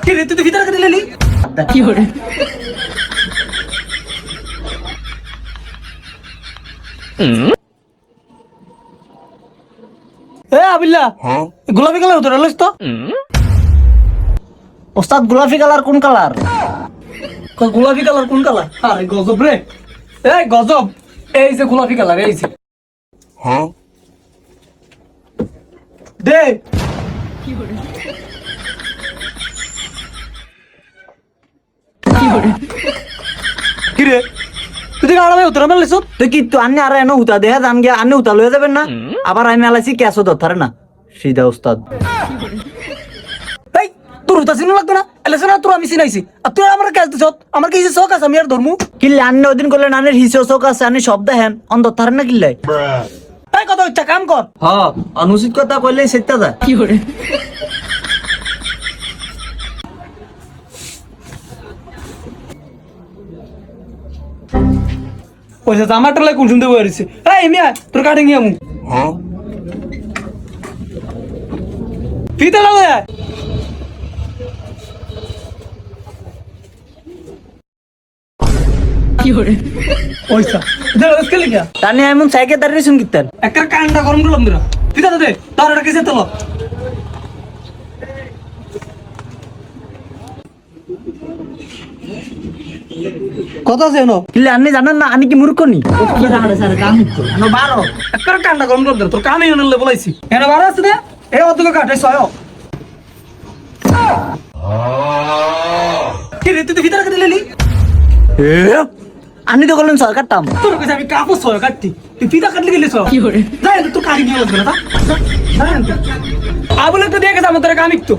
কি রে তুই ভিতরে কেটে নিলি কি হরে এ আবিল্লা গোলাপি কালার ধরে লইস তো ওস্তাদ গোলাপি কালার কোন কালার? গোলাপি কালার কোন কালার? আরে গজব রে, এই গজব। এই যে গোলাপি কালার, এই যে দে কি হরে কি হরে কি রে তুই দেখে আড়াই উত্তর মেলিস তুই কি তুই আন্নে আর এনে হুতা দেখা যান গিয়া আন্নে হুতা লয়ে যাবেন না? আবার আমি আলাইছি ক্যাশও ধরতারে না সিধা ওস্তাদ। এই তোর উতা চিনো লাগবে না, এলে না তোর আমি চিনাইছি আর তুই আমার ক্যাশ দিছ। আমার কি শখ আছে আমি আর ধর্মু কিল্লে আন্নে ওদিন করলেন আন্নের হিসেও চোখ আছে আন্নি সব দেখেন অন ধরতারে না কিল্লাই? এই কত ইচ্ছা কাম কর। হ্যাঁ অনুচিত কথা কইলে সেটা যা। কি হরে পয়সা জামাটা লাই কোন শুনতে বইরিছে। এই মিয়া তোর কাটে নিয়ে আমু ফিতে লাগে কি হরে পয়সা দে আজকে লিখা তানি এমন সাইকেল দাঁড়িয়ে শুন কিতেন একটা কান্ডা গরম করলাম দিরা ফিতে দে তার এটা কিসে তোলো কত আছে এনো কিল্লে আন্নি জানেন না আনি কি মূর্খ নি? একটা কান্ডা গরম করলাম দিরা তোর কামে এনে বলাইছি এনে বারো আছে দে এই অতকে কাটে ছয় কি রে তুই ভিতরে কেটে নিলি আনি তো করলেন সরকার টাম তোর কাছে আমি কাপড় ছয় কাটতি তুই ফিতা কাটলে গেলি ছয় কি হরে যাই তোর কারি নিয়ে লাগবে না আবুল একটা দিয়ে গেছে আমার তোর কামিক তো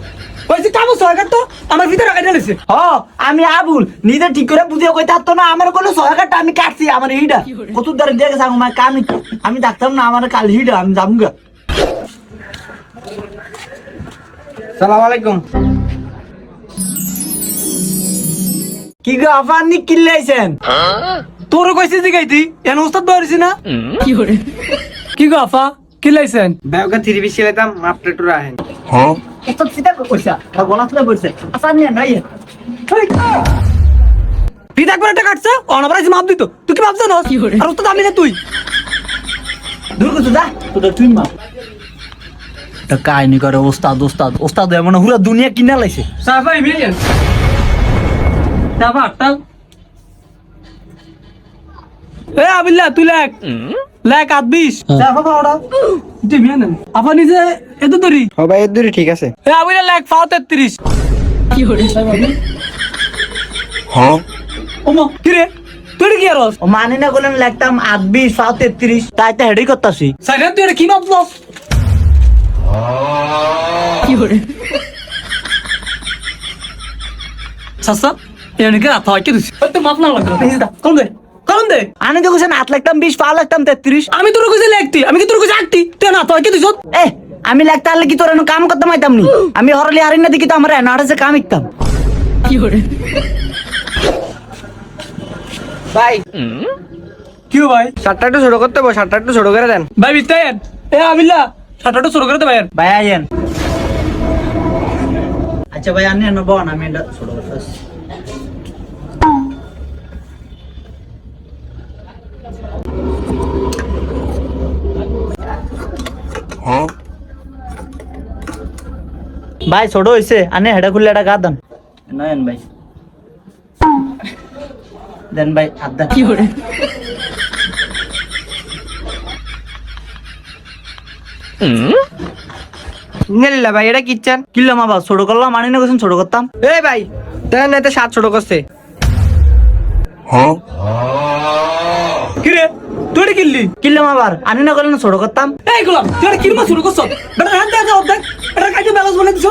বলছি কাপড় ছয় কাটতো আমার ভিতরে কেটে নিছে হ আমি আবুল নিজে ঠিক করে বুঝিয়ে কই থাকতো না আমার কোনো সরকারটা আমি কাটছি আমার এইটা কত ধরে দিয়ে গেছে আমার কামি আমি ডাকতাম না আমার কাল হিটা আমি যামগা। সালাম আলাইকুম কি গো আফা আনি কিল্লাইছেন? তোর কইছি জিগাইতি এন ওস্তাদ ধরেছি না কি হরে কি গো আফা কি লাইছেন ব্যাগটা 3 পিস ছিলাম মাপটা টুরা আহেন ওস্তাদ সিধা কইছা আর গলা তুলে বলছে আচ্ছা নিয়ে নাই ফিতা একবার একটা কাটছে অনবরাইছি মাপ দিত তুই কি ভাবছ না কি করে? আর ওস্তাদ আমি না তুই দূর কত যা তোদের তুই মা তা কাহিনী করে ওস্তাদ ওস্তাদ ওস্তাদ এমন পুরো দুনিয়া কিনা লাইছে। সাফাই মিলিয়ন সাফা আটটা এ আবিল্লা তুই লেখ লেখ 20 সাফা পাওড়া তুই মিয়া না আপা নিজে এত দরি ও ভাই এর দূরে ঠিক আছে এ আবিল্লা লেখ 33 কি হরে ওমা কি রে তুই কি আর ও মানে না বলেন লাগতাম 28 33 তাই তো হেডি করতাছি। সাইরা তুই এটা কি মাপছস কি হরে সাসা এনে কি রাত হয় কি দিছিস তো মাপ না লাগলো কোন দে কোন দে আনি তো কইছেন 8 লাগতাম 20 পা লাগতাম 33 আমি তোর কইছি লেখতি আমি কি তোর কইছি আটটি তুই না তো কি দিছস এ আমি লাগতা হলে কি তোর এনে কাম করতে মাইতাম নি আমি হরলি হারিন না দেখি তো আমার এনাড়ে কাম ইকতাম। কি হরে ভাই কি ভাই শার্টটা একটু ছোট করতে বল শার্টটা একটু ছোট করে দেন ভাই বিতায়েন এ আবিল্লা ছাটাটা শুরু করে দে ভাই ভাই আইয়েন আচ্ছা ভাই আনি না বন আমি এটা ছোট করতেছি। ভাই ছোট হইছে আনে হেডা খুললে এটা গা দেন নয়ন ভাই দেন ভাই আদা কি হরে নেলিলা ভাই এটা কি চান কিল্লাম আবার ছোট করলাম আনি না কইছেন ছোট করতাম। এই ভাই দেন এতে 7 ছোট করছে কি রে তুই এটা কিনলি কিল্লাম আবার আনি না করলেন ছোট করতাম। এই গোলাম তুই এটা কিনবা শুরু করছ বেটা হাত দে দাও দেখ এটা কাজে ব্যালেন্স বলে দিছ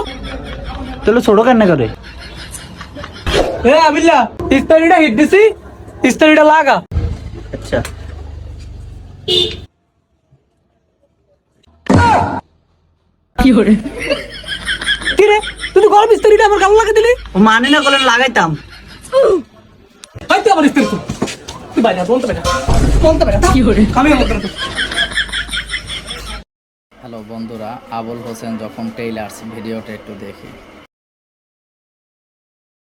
তাহলে ছোট কেন করে? এ আবিল্লা ইস্তারিটা হিট দিছি ইস্তারিটা লাগা আচ্ছা কি হরে কি রে তুই তো গরম ইস্তারিটা আমার গাল লাগা দিলি ও মানি না করলেন লাগাইতাম। ভাই তুই আবার ইস্তারি তুই বাইরে বলতে বেটা কি হরে আমি বলতে হ্যালো বন্ধুরা, আবুল হোসেন যখন টেইলার্স ভিডিওটা একটু দেখি।